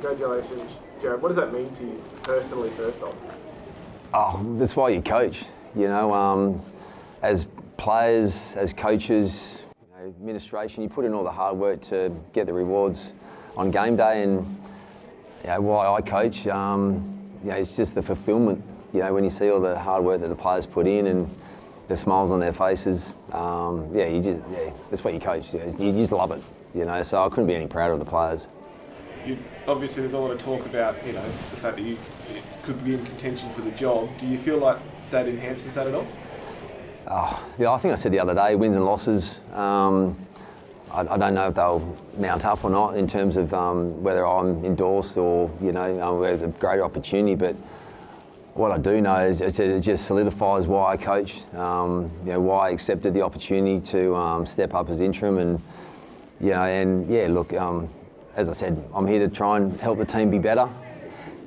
Congratulations, Jarrad. What does that mean to you personally, first off? Oh, that's why you coach. You know, as players, as coaches, administration, you put in all the hard work to get the rewards on game day, and why I coach, it's just the fulfilment. When you see all the hard work that the players put in and the smiles on their faces, that's what you coach. You just love it. So I couldn't be any prouder of the players. Obviously, there's a lot of talk about the fact that you could be in contention for the job. Do you feel like that enhances that at all? I think I said the other day, wins and losses. I don't know if they'll mount up or not in terms of whether I'm endorsed or there's a greater opportunity. But what I do know is it just solidifies why I coach. Why I accepted the opportunity to step up as interim, and look. As I said, I'm here to try and help the team be better,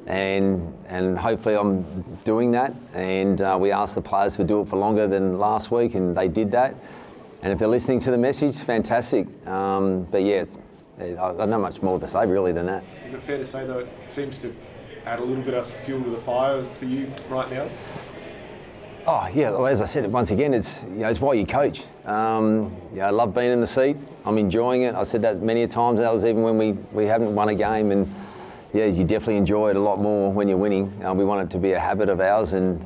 and hopefully I'm doing that. And we asked the players to do it for longer than last week, and they did that. And if they're listening to the message, fantastic. I don't know much more to say really than that. Is it fair to say though it seems to add a little bit of fuel to the fire for you right now? Oh yeah, well, as I said, once again, it's why you coach. I love being in the seat. I'm enjoying it. I said that many times. That was even when we haven't won a game, and you definitely enjoy it a lot more when you're winning. We want it to be a habit of ours, and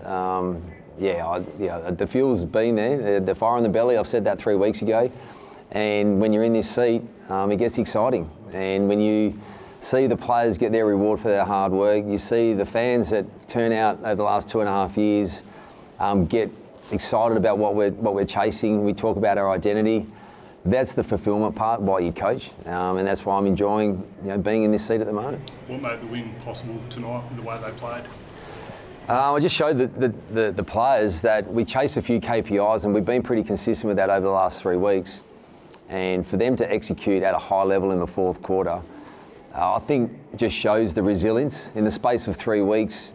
the fuel's been there. The fire in the belly. I've said that 3 weeks ago, and when you're in this seat, it gets exciting. And when you see the players get their reward for their hard work, you see the fans that turn out over the last 2.5 years. Get excited about what we're chasing. We talk about our identity. That's the fulfilment part, why you coach, and that's why I'm enjoying being in this seat at the moment. What made the win possible tonight in the way they played? I just showed the players that we chase a few KPIs, and we've been pretty consistent with that over the last 3 weeks. And for them to execute at a high level in the fourth quarter, I think just shows the resilience. In the space of 3 weeks,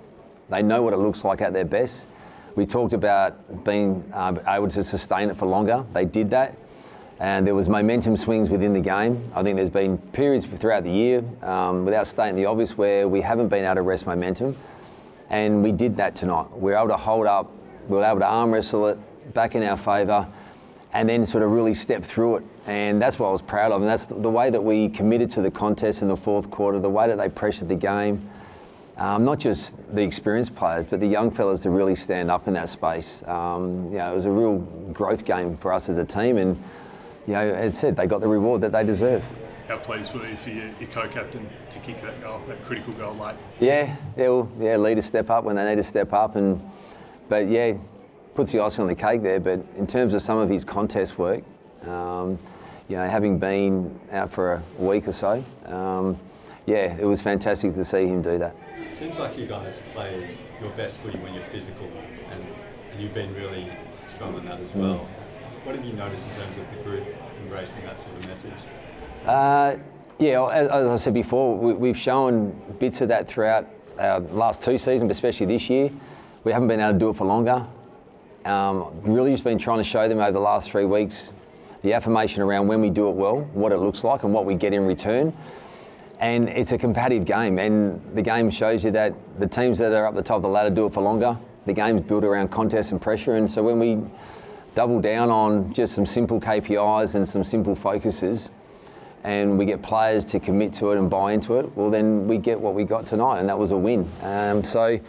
they know what it looks like at their best. We talked about being able to sustain it for longer. They did that, and there was momentum swings within the game. I think there's been periods throughout the year, without stating the obvious, where we haven't been able to rest momentum, and we did that tonight. We were able to hold up, we were able to arm wrestle it back in our favour, and then sort of really step through it. And that's what I was proud of, and that's the way that we committed to the contest in the fourth quarter, the way that they pressured the game. Not just the experienced players, but the young fellas to really stand up in that space. It was a real growth game for us as a team, and as I said, they got the reward that they deserve. How pleased were you for your co-captain to kick that goal, that critical goal late? Leaders step up when they need to step up, but puts the icing on the cake there. But in terms of some of his contest work, having been out for a week or so, it was fantastic to see him do that. It seems like you guys play your best footy when you're physical, and you've been really strong on that as well. What have you noticed in terms of the group embracing that sort of message? As I said before, we've shown bits of that throughout our last 2 seasons, but especially this year. We haven't been able to do it for longer. Really just been trying to show them over the last 3 weeks the affirmation around when we do it well, what it looks like and what we get in return. And it's a competitive game, and the game shows you that the teams that are up the top of the ladder do it for longer. The game's built around contest and pressure, and so when we double down on just some simple KPIs and some simple focuses, and we get players to commit to it and buy into it, well then we get what we got tonight, and that was a win. So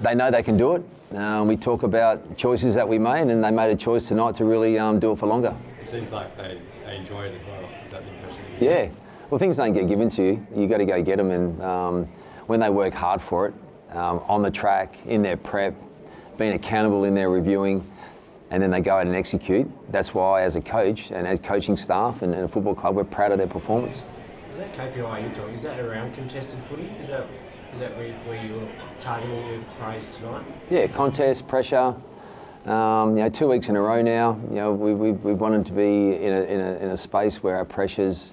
they know they can do it. We talk about choices that we made, and they made a choice tonight to really do it for longer. It seems like they enjoy it as well. Is that the impression? Yeah. Well, things don't get given to you. You got to go get them, and when they work hard for it, on the track, in their prep, being accountable in their reviewing, and then they go out and execute. That's why, as a coach and as coaching staff and a football club, we're proud of their performance. Is that KPI you're talking? Is that around contested footy? Is that where you're targeting your praise tonight? Yeah, contest, pressure. 2 weeks in a row now. We wanted to be in a space where our pressure's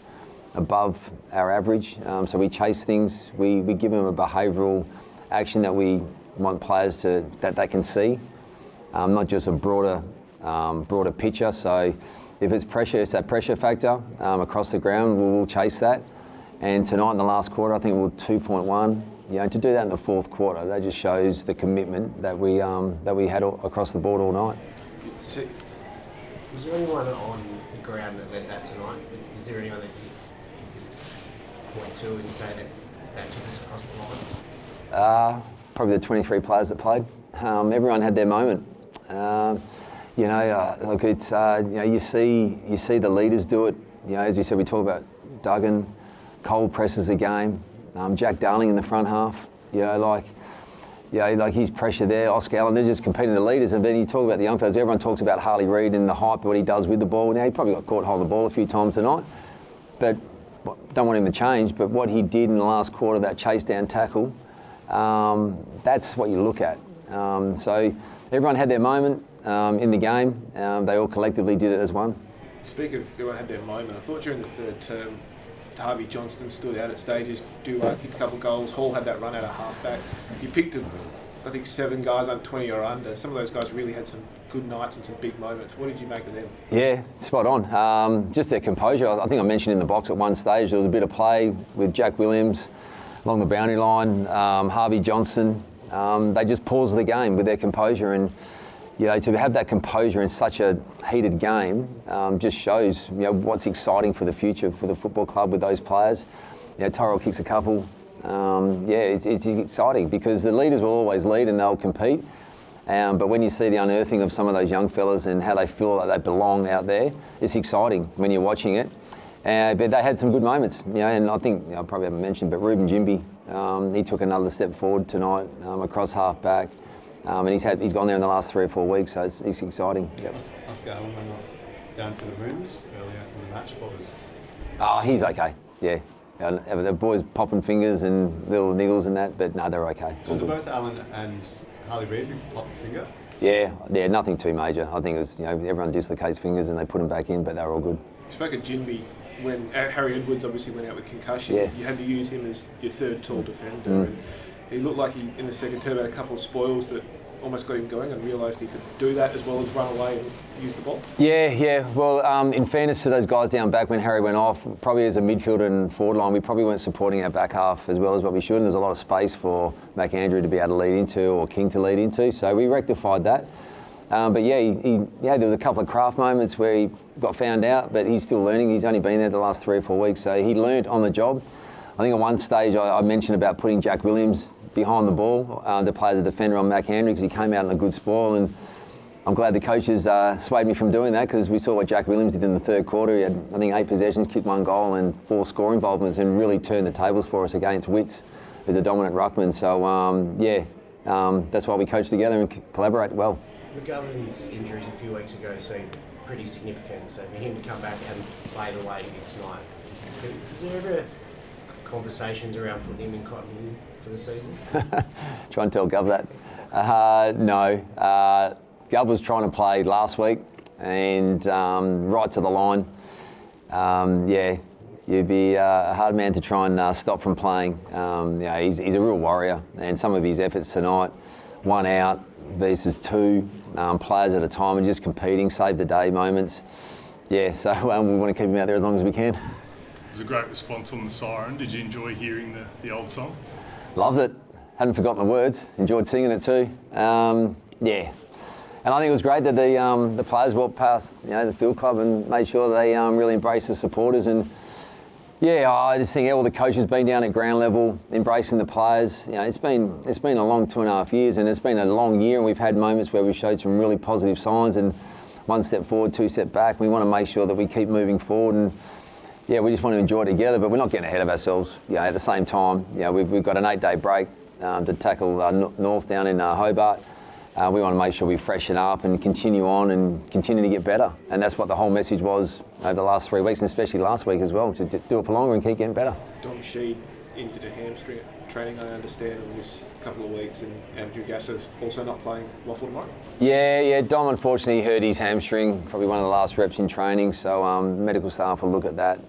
above our average. So we chase things. We give them a behavioural action that we want players that they can see, not just a broader picture. So if it's pressure, it's that pressure factor across the ground. We'll chase that, And tonight in the last quarter, I think we were 2.1. You know, to do that in the fourth quarter, that just shows the commitment that we had across the board all night. Was there anyone on the ground that led that tonight? Is there anyone that you point to and say that took us across the line? Probably the 23 players that played. Everyone had their moment. Look, it's you see the leaders do it. You know, as you said, we talk about Duggan, Cole presses the game. Jack Darling in the front half. Like his pressure there. Oscar Allen, they're just competing the leaders. And then you talk about the young fellas. Everyone talks about Harley Reid and the hype, what he does with the ball. Now he probably got caught holding the ball a few times tonight, but don't want him to change. But what he did in the last quarter, that chase down tackle, that's what you look at. So everyone had their moment in the game. They all collectively did it as one. Speaking of everyone had their moment, I thought during the third term, Harvey Johnston stood out at stages, Duarte kicked a couple of goals, Hall had that run out of halfback. You picked, I think, 7 guys under 20 or under. Some of those guys really had some good nights and some big moments. What did you make of them? Yeah, spot on. Just their composure. I think I mentioned in the box at one stage there was a bit of play with Jack Williams along the boundary line, Harvey Johnston. They just paused the game with their composure, and to have that composure in such a heated game just shows what's exciting for the future for the football club with those players. Tyrell kicks a couple. It's exciting because the leaders will always lead and they'll compete. But when you see the unearthing of some of those young fellas and how they feel like they belong out there, it's exciting when you're watching it. But they had some good moments, and I think I probably haven't mentioned, but Ruben Jimby, he took another step forward tonight across half back. And he's gone there in the last 3 or 4 weeks, so it's exciting. Yep. Oscar Allen went down to the rooms earlier in the match. What was? Oh, he's okay. Yeah. The boys popping fingers and little niggles and that, but no, they're okay. So was it both Allen and Harley Reid who popped the finger? Yeah, nothing too major. I think it was everyone dislocates fingers and they put them back in, but they were all good. You spoke of Jinby when Harry Edwards obviously went out with concussion. Yeah. You had to use him as your third tall defender. And he looked like he, in the second term, had a couple of spoils that almost got him going and realised he could do that as well as run away and use the ball. Yeah. Well, in fairness to those guys down back when Harry went off, probably as a midfielder and forward line, we probably weren't supporting our back half as well as what we should. And there's a lot of space for McAndrew to be able to lead into or King to lead into. So we rectified that. But there was a couple of craft moments where he got found out, but he's still learning. He's only been there the last 3 or 4 weeks, so he learnt on the job. I think at one stage I mentioned about putting Jack Williams behind the ball to play as a defender on McAndrew because he came out in a good spoil, and I'm glad the coaches swayed me from doing that because we saw what Jack Williams did in the third quarter. He had, I think, 8 possessions, kicked 1 goal and 4 score involvements and really turned the tables for us against Wits as a dominant ruckman. So, that's why we coach together and collaborate well. McGovern's injuries a few weeks ago seemed pretty significant, so for him to come back and play the way he did tonight, is there ever conversations around putting him in continuity for the season? Try and tell Gov that. No. Gov was trying to play last week and right to the line. You'd be a hard man to try and stop from playing. He's a real warrior, and some of his efforts tonight, 1 out versus 2 players at a time and just competing, save the day moments. So we want to keep him out there as long as we can. It was a great response on the siren. Did you enjoy hearing the old song? Loved it. Hadn't forgotten the words. Enjoyed singing it too. And I think it was great that the players walked past the field club and made sure they really embraced the supporters. And I just think all the coaches been down at ground level, embracing the players. It's been a long 2.5 years, and it's been a long year, and we've had moments where we've showed some really positive signs, and 1 step forward, 2 step back. We want to make sure that we keep moving forward, and we just want to enjoy it together, but we're not getting ahead of ourselves. At the same time, we've got an 8-day break to tackle North down in Hobart. We want to make sure we freshen up and continue on and continue to get better. And that's what the whole message was over the last 3 weeks, and especially last week as well, to do it for longer and keep getting better. Dom Sheed injured a hamstring at training, I understand, in this couple of weeks, and Andrew Gasser's also not playing Waffle tomorrow? Yeah, Dom unfortunately hurt his hamstring, probably one of the last reps in training, so medical staff will look at that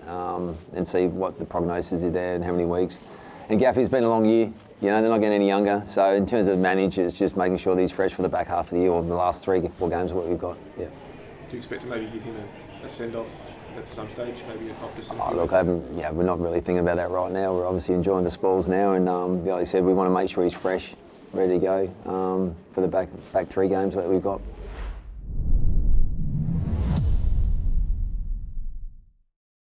and see what the prognosis is there and how many weeks. And Gaffy's been a long year. They're not getting any younger. So in terms of manage, it's just making sure that he's fresh for the back half of the year, or the last 3 or 4 games of what we've got. Yeah. Do you expect to maybe give him a send-off at some stage, maybe at Optus? Look, we're not really thinking about that right now. We're obviously enjoying the spoils now, and like I said, we want to make sure he's fresh, ready to go for the back 3 games that we've got.